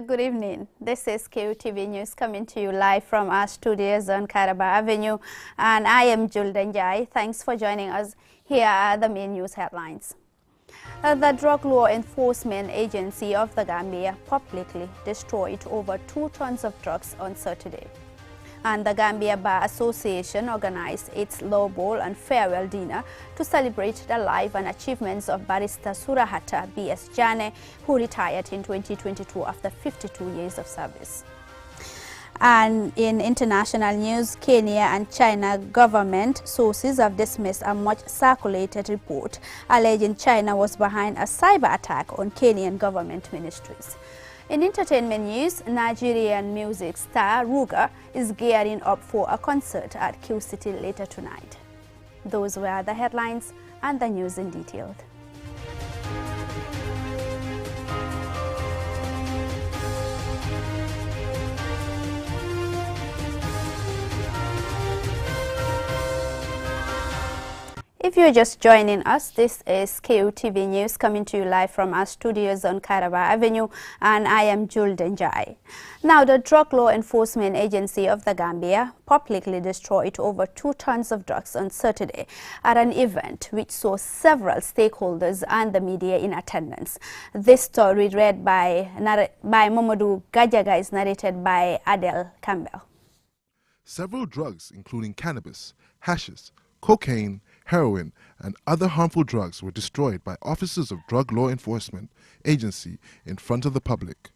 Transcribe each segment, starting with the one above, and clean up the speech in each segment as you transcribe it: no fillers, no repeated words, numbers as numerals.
Good evening. This is QTV News coming to you live from our studios on Gambia Bar Avenue, and I am Julden Jai. Thanks for joining us. Here are the main news headlines. The Drug Law Enforcement Agency of the Gambia publicly destroyed over 2 tons of drugs on Saturday. And the Gambia Bar Association organized its Law Ball and farewell dinner to celebrate the life and achievements of Barrister Surahata B.S. Jane, who retired in 2022 after 52 years of service. And in international news, Kenya and China government sources have dismissed a much circulated report alleging China was behind a cyber attack on Kenyan government ministries. In entertainment news, Nigerian music star Ruga is gearing up for a concert at Q City later tonight. Those were the headlines and the news in detail. If you're just joining us, this is KUTV News coming to you live from our studios on Gambia Bar Avenue, and I am Julden Jai. Now, the Drug Law Enforcement Agency of the Gambia publicly destroyed over 2 tons of drugs on Saturday at an event which saw several stakeholders and the media in attendance. This story read by Mamadou Gajaga is narrated by Adele Campbell. Several drugs, including cannabis, hashish, cocaine, heroin, and other harmful drugs were destroyed by officers of Drug Law Enforcement Agency in front of the public.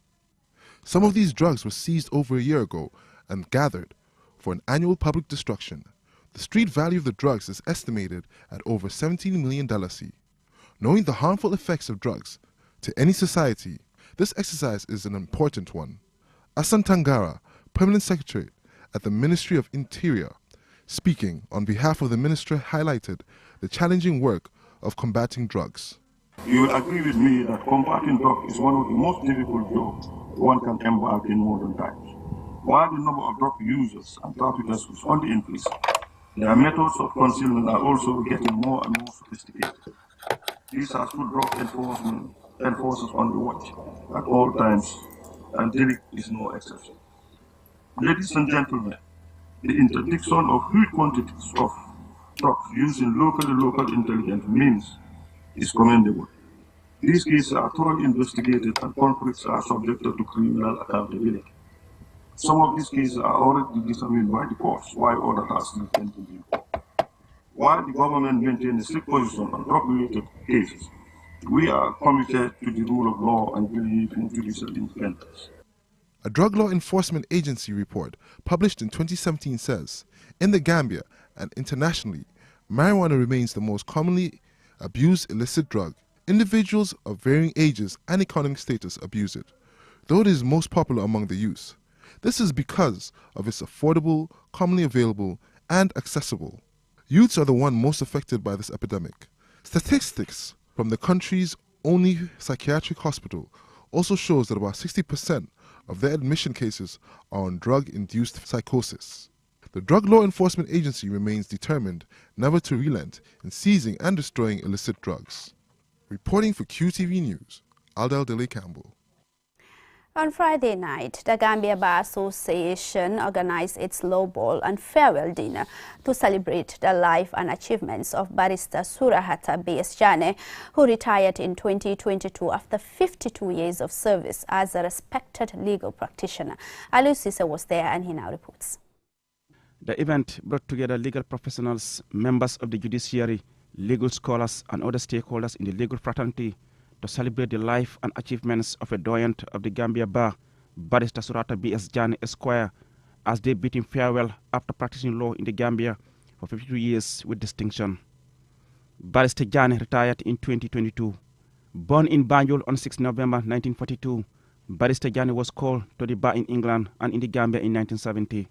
Some of these drugs were seized over a year ago and gathered for an annual public destruction. The street value of the drugs is estimated at over $17 million. Knowing the harmful effects of drugs to any society, this exercise is an important one. Asan Tangara, Permanent Secretary at the Ministry of Interior, speaking on behalf of the minister, highlighted the challenging work of combating drugs. You will agree with me that combating drugs is one of the most difficult jobs one can embark in modern times. While the number of drug users and traffickers is on the increase, their methods of concealment are also getting more and more sophisticated. These are put drug enforcers on the watch at all times, and Derek is no exception. Ladies and gentlemen, the interdiction of huge quantities of drugs using local intelligence means is commendable. These cases are thoroughly investigated and culprits are subjected to criminal accountability. Some of these cases are already determined by the courts, while others are still pending review. While the government maintains a strict position on drug-related cases, we are committed to the rule of law and believe in judicial independence. A Drug Law Enforcement Agency report published in 2017 says, in the Gambia and internationally, marijuana remains the most commonly abused illicit drug. Individuals of varying ages and economic status abuse it, though it is most popular among the youth. This is because of its affordable, commonly available, and accessible. Youths are the one most affected by this epidemic. Statistics from the country's only psychiatric hospital also shows that about 60% of their admission cases are on drug-induced psychosis. The Drug Law Enforcement Agency remains determined never to relent in seizing and destroying illicit drugs. Reporting for QTV News, Aldel Dele Campbell. On Friday night, the Gambia Bar Association organized its Law Ball and farewell dinner to celebrate the life and achievements of Barrister Surahata B.S. Jane, who retired in 2022 after 52 years of service as a respected legal practitioner. Aliu Sise was there and he now reports. The event brought together legal professionals, members of the judiciary, legal scholars and other stakeholders in the legal fraternity to celebrate the life and achievements of a doyen of the Gambia Bar, Barrister Surahata B.S. Jane Esquire, as they bid him farewell after practicing law in the Gambia for 52 years with distinction. Barrister Jane retired in 2022. Born in Banjul on 6 November 1942, Barrister Jane was called to the bar in England and in the Gambia in 1970.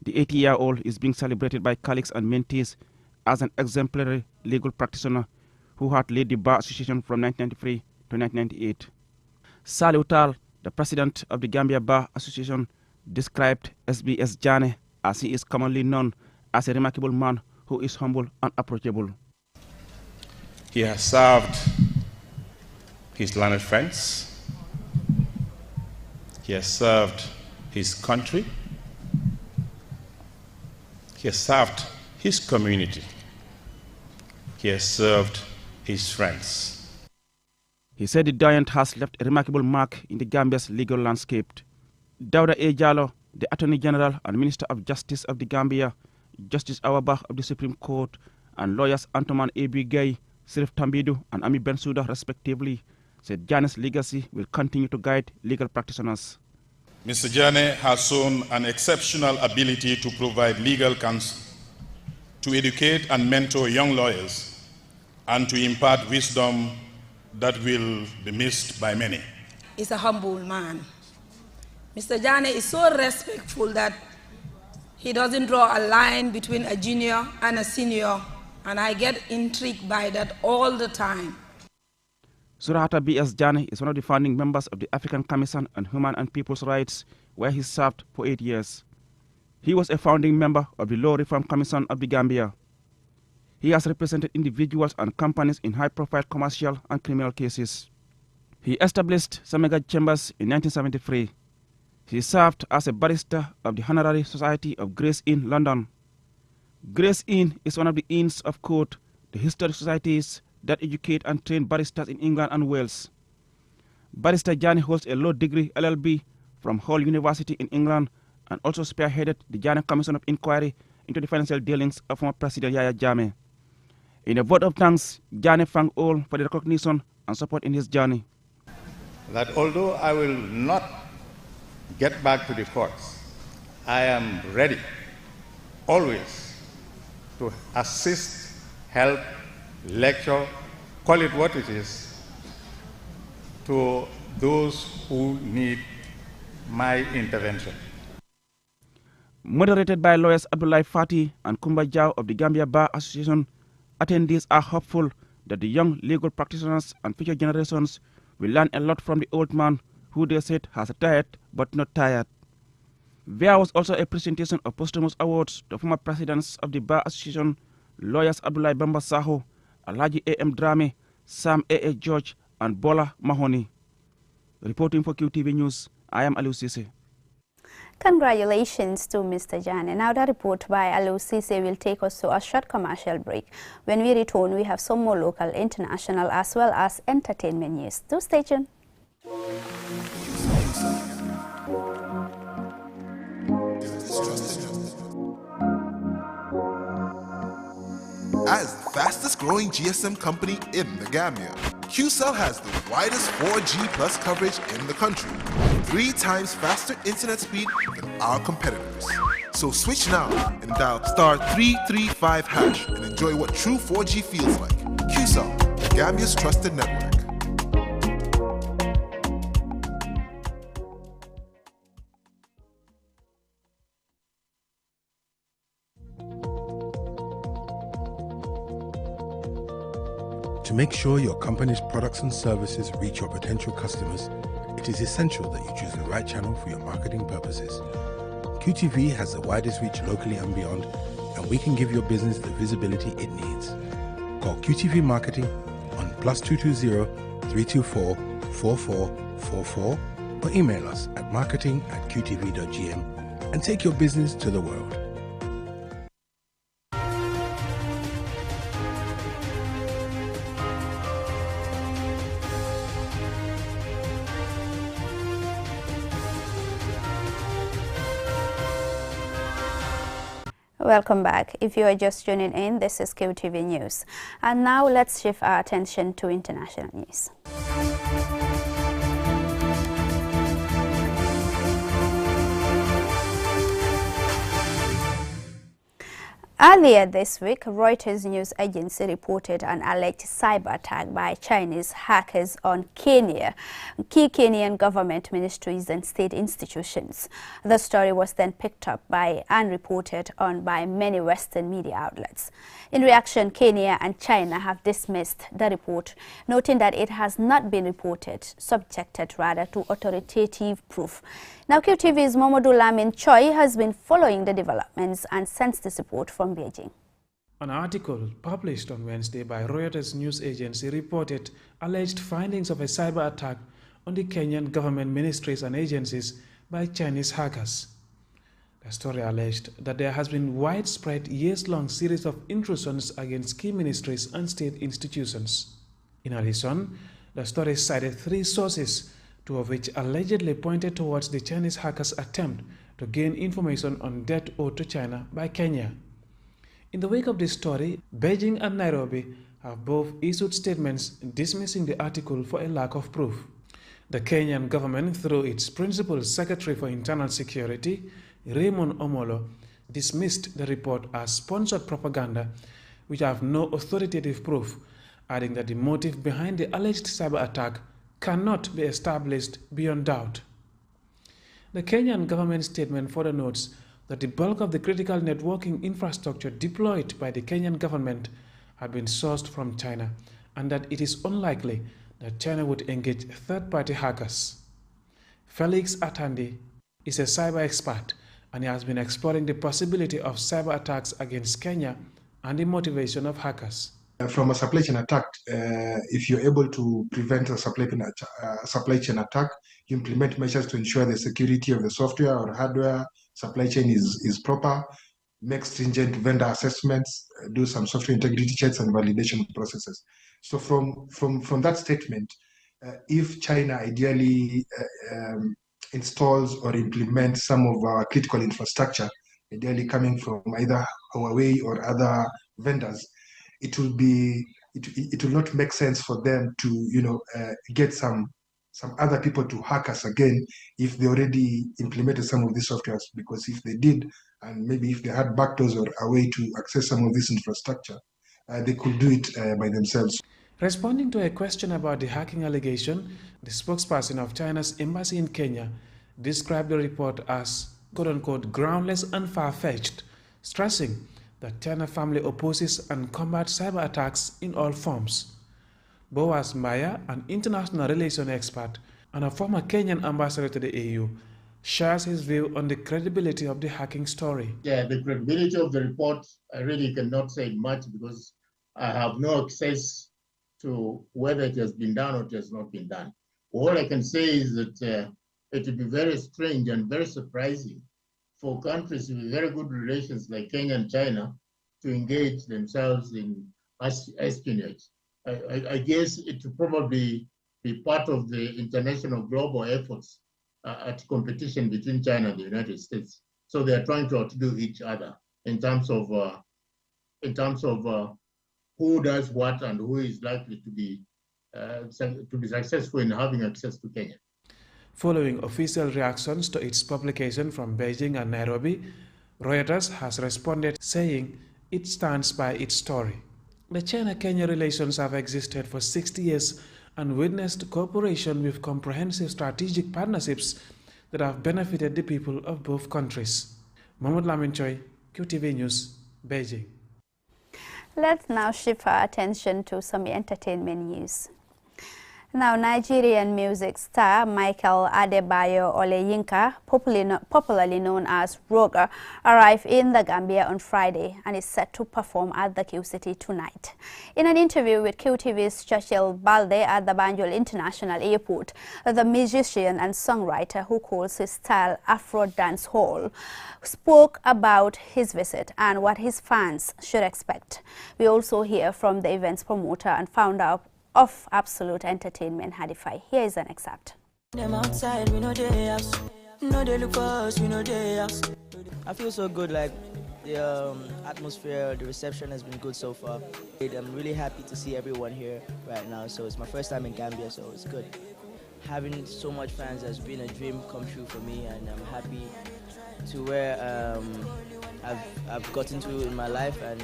The 80-year-old is being celebrated by colleagues and mentees as an exemplary legal practitioner who had led the Bar Association from 1993 to 1998. Salih Utal, the president of the Gambia Bar Association, described SBS Jane as he is commonly known as a remarkable man who is humble and approachable. He has served his learned friends, He has served his country. He has served his community. He has served his friends. He said the giant has left a remarkable mark in the Gambia's legal landscape. Dawda A. Jallow, the Attorney General and Minister of Justice of the Gambia, Justice Awabah of the Supreme Court, and lawyers Antoman A.B. Gay, Sirif Tambidu, and Ami Bensouda, respectively, said Jane's legacy will continue to guide legal practitioners. Mr. Jane has shown an exceptional ability to provide legal counsel, to educate and mentor young lawyers, and to impart wisdom that will be missed by many. He's a humble man. Mr. Jane is so respectful that he doesn't draw a line between a junior and a senior, and I get intrigued by that all the time. Surahata B.S. Jane is one of the founding members of the African Commission on Human and People's Rights, where he served for 8 years. He was a founding member of the Law Reform Commission of the Gambia. He has represented individuals and companies in high-profile commercial and criminal cases. He established Samega Chambers in 1973. He served as a barrister of the Honorary Society of Gray's Inn, London. Gray's Inn is one of the Inns of Court, the historic societies that educate and train barristers in England and Wales. Barrister Jane holds a law degree LLB from Hull University in England and also spearheaded the Jane Commission of Inquiry into the financial dealings of former President Yahya Jammeh. In a vote of thanks, Jane thanked all for the recognition and support in his journey. That although I will not get back to the courts, I am ready always to assist, help, lecture, call it what it is, to those who need my intervention. Moderated by lawyers Abdullah Fati and Kumba Jau of the Gambia Bar Association, attendees are hopeful that the young legal practitioners and future generations will learn a lot from the old man who they said has retired but not tired. There was also a presentation of posthumous awards to former presidents of the Bar Association, lawyers Abdullah Bamba Saho, Alhaji A.M. Drame, Sam A.A. George, and Bola Mahoney. Reporting for QTV News, I am Aliu Sise. Congratulations to Mr. Jane. Now the report by Aliu Sise will take us to a short commercial break. When we return, we have some more local, international, as well as entertainment news. Do stay tuned. As the fastest growing GSM company in the Gambia, QCell has the widest 4G plus coverage in the country, 3 times faster internet speed than our competitors. So switch now and dial *335# and enjoy what true 4G feels like. QCell, the Gambia's trusted network. To make sure your company's products and services reach your potential customers, it is essential that you choose the right channel for your marketing purposes. QTV has the widest reach locally and beyond, and we can give your business the visibility it needs. Call QTV Marketing on +220 324 4444 or email us at marketing@qtv.gm and take your business to the world. Welcome back. If you are just tuning in, this is QTV News. And now let's shift our attention to international news. Earlier this week, Reuters news agency reported an alleged cyber attack by Chinese hackers on Kenya, key Kenyan government ministries and state institutions. The story was then picked up by and reported on by many Western media outlets. In reaction, Kenya and China have dismissed the report, noting that it has not been reported, subjected rather to authoritative proof. Now, QTV's Momodou Lamin Choi has been following the developments and sends this report from Beijing. An article published on Wednesday by Reuters news agency reported alleged findings of a cyber attack on the Kenyan government ministries and agencies by Chinese hackers. The story alleged that there has been widespread years-long series of intrusions against key ministries and state institutions. In addition, the story cited 3 sources, 2 of which allegedly pointed towards the Chinese hackers' attempt to gain information on debt owed to China by Kenya. In the wake of this story, Beijing and Nairobi have both issued statements dismissing the article for a lack of proof. The Kenyan government, through its Principal Secretary for Internal Security, Raymond Omolo, dismissed the report as sponsored propaganda which have no authoritative proof, adding that the motive behind the alleged cyber attack cannot be established beyond doubt. The Kenyan government statement further notes that the bulk of the critical networking infrastructure deployed by the Kenyan government had been sourced from China, and that it is unlikely that China would engage third-party hackers. Felix Atandi is a cyber expert, and he has been exploring the possibility of cyber attacks against Kenya and the motivation of hackers. From a supply chain attack, if you're able to prevent a supply chain attack, you implement measures to ensure the security of the software or hardware supply chain is proper, make stringent vendor assessments, do some software integrity checks and validation processes. So from that statement, if China ideally installs or implements some of our critical infrastructure, ideally coming from either Huawei or other vendors, it will not make sense for them to get some other people to hack us again if they already implemented some of these softwares, because if they did, and maybe if they had backdoors or a way to access some of this infrastructure, they could do it by themselves. Responding to a question about the hacking allegation, the spokesperson of China's embassy in Kenya described the report as quote-unquote groundless and far-fetched, stressing that China firmly opposes and combats cyber attacks in all forms. Boaz Maya, an international relations expert and a former Kenyan ambassador to the EU, shares his view on the credibility of the hacking story. Yeah, the credibility of the report, I really cannot say much because I have no access to whether it has been done or it has not been done. All I can say is that it would be very strange and very surprising for countries with very good relations like Kenya and China to engage themselves in espionage. I guess it will probably be part of the international global efforts at competition between China and the United States. So they are trying to outdo each other in terms of who does what and who is likely to be successful in having access to Kenya. Following official reactions to its publication from Beijing and Nairobi, Reuters has responded saying it stands by its story. The China-Kenya relations have existed for 60 years and witnessed cooperation with comprehensive strategic partnerships that have benefited the people of both countries. Mahmoud Lamin Choi, QTV News, Beijing. Let's now shift our attention to some entertainment news. Now, Nigerian music star Michael Adebayo Oleyinka, popularly known as Roger, arrived in the Gambia on Friday and is set to perform at the Q City tonight. In an interview with QTV's Churchill Balde at the Banjul International Airport, the musician and songwriter, who calls his style Afro Dance Hall, spoke about his visit and what his fans should expect. We also hear from the event's promoter and founder of Absolute Entertainment, Hadify. Here is an excerpt. I feel so good, like the atmosphere, the reception has been good so far. I'm really happy to see everyone here right now, so it's my first time in Gambia, so it's good. Having so much fans has been a dream come true for me, and I'm happy to where I've gotten to in my life, and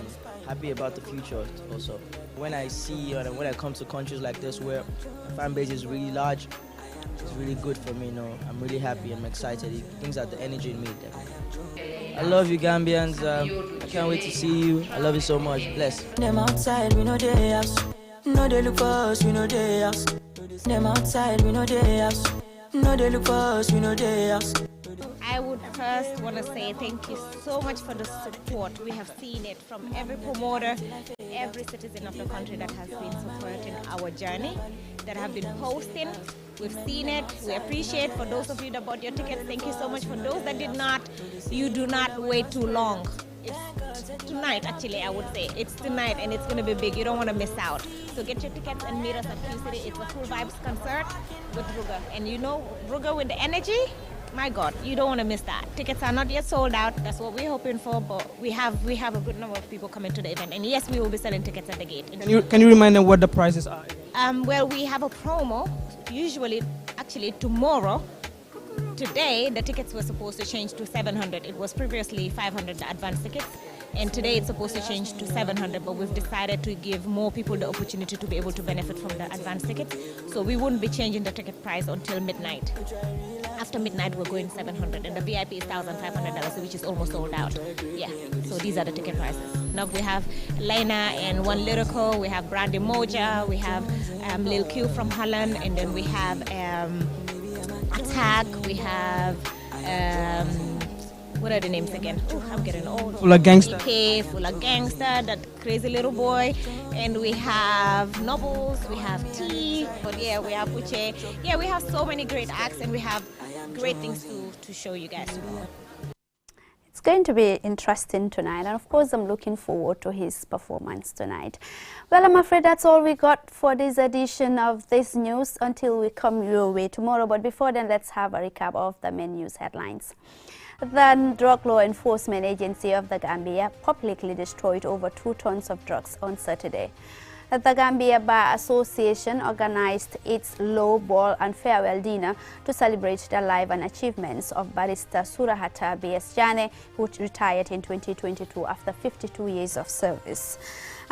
happy about the future also. When I see and when I come to countries like this where the fan base is really large, it's really good for me, you know. I'm really happy, I'm excited. It brings out the energy in me, definitely. I love you, Gambians. I can't wait to see you. I love you so much. Bless. Them outside, we know they house. No, they look for us, we know they house. Them outside, we know they house. No, they look for us, we know they house. I would first want to say thank you so much for the support. We have seen it from every promoter, every citizen of the country that has been supporting our journey, that have been posting. We've seen it. We appreciate. For those of you that bought your tickets, thank you so much. For those that did not, you do not wait too long. It's tonight, actually, I would say. It's tonight, and it's going to be big. You don't want to miss out. So get your tickets and meet us at Q City. It's a Cool Vibes concert with Ruger. And you know, Ruger with the energy, my God, you don't want to miss that. Tickets are not yet sold out. That's what we're hoping for, but we have a good number of people coming to the event. And yes, we will be selling tickets at the gate. Can you remind them what the prices are? Well, we have a promo, usually, actually tomorrow. Today, the tickets were supposed to change to 700. It was previously 500, the advance tickets. And today it's supposed to change to 700, but we've decided to give more people the opportunity to be able to benefit from the advance tickets. So we wouldn't be changing the ticket price until midnight. After midnight, we're going 700, and the VIP is $1,500, which is almost sold out. Yeah, so these are the ticket prices. Now we have Lena and One Lyrical, we have Brandy Moja, we have Lil Q from Holland, and then we have Attack, we have, what are the names again? Oh, I'm getting old. Full of Gangsta. DK, Full of Gangsta, that crazy little boy. And we have Nobles, we have T, but yeah, we have Uche. Yeah, we have so many great acts, and we have great things to show you guys tomorrow. It's going to be interesting tonight, and of course I'm looking forward to his performance tonight. Well, I'm afraid that's all we got for this edition of This News until we come your way tomorrow. But before then, let's have a recap of the main news headlines. The Drug Law Enforcement Agency of the Gambia publicly destroyed over 2 tons of drugs on Saturday. The Gambia Bar Association organized its low ball and farewell dinner to celebrate the life and achievements of Barrister Surahata B.S. Jane, who retired in 2022 after 52 years of service.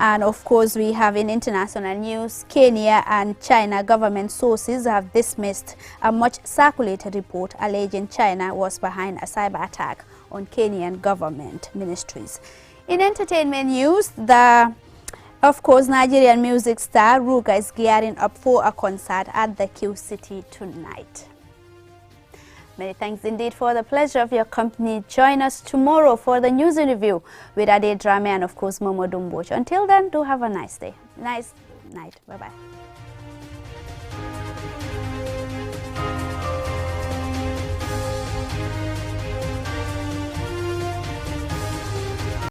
And of course, we have in international news, Kenya and China government sources have dismissed a much circulated report alleging China was behind a cyber attack on Kenyan government ministries. In entertainment news, of course, Nigerian music star Ruga is gearing up for a concert at the Q City tonight. Many thanks indeed for the pleasure of your company. Join us tomorrow for the news review with Ade Drame and of course Momo Dumboch. Until then, do have a nice day. Nice night. Bye-bye.